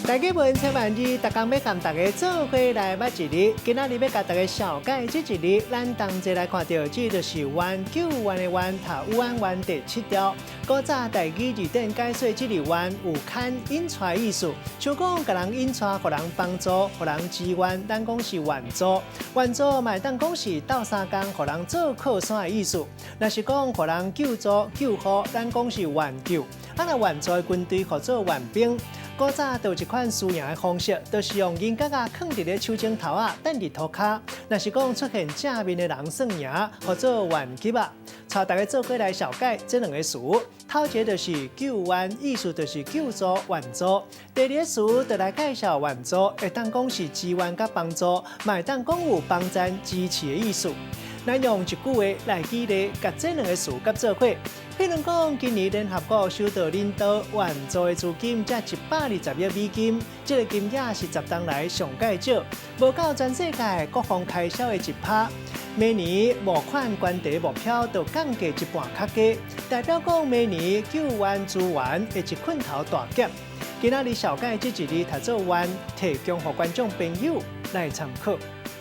大家问千万二，大家要跟大家做伙来捌一日。今仔日要甲大家小解这一日，咱同齐来看到，这就是弯九弯的弯，读弯弯第7条。古早第2字典解说这个弯有牵引出的意思，像讲甲人引出，互人帮助，互人支援，咱讲是援助。援助嘛，当讲是斗相共，互人做靠山的意思。若是讲互人救助、救护，咱讲是援救。若援助的军队，或做援兵。古早就有一款输赢的方式，就是用银角啊放伫咧手指头啊，等伫涂骹。若是讲出现正面的人算赢，或做援吉啊。带大家做过来小解这两个词。头一个就是救援，意思就是救助、援助；第二个词就来介绍援助，会当讲是支援甲帮助，嘛会当讲有帮赞、支持的意思。咱用一句话来举例，甲这两个词甲做伙。譬如讲，今年联合国收到领导援助的资金才120亿美金，这个金额是10年来上介少，无到全世界国防开销的1%。每年募款捐地目标就降低一半较低，代表讲每年救援资源会一捆头大劫。今仔日小解这一日读做完，提供给观众朋友来参考。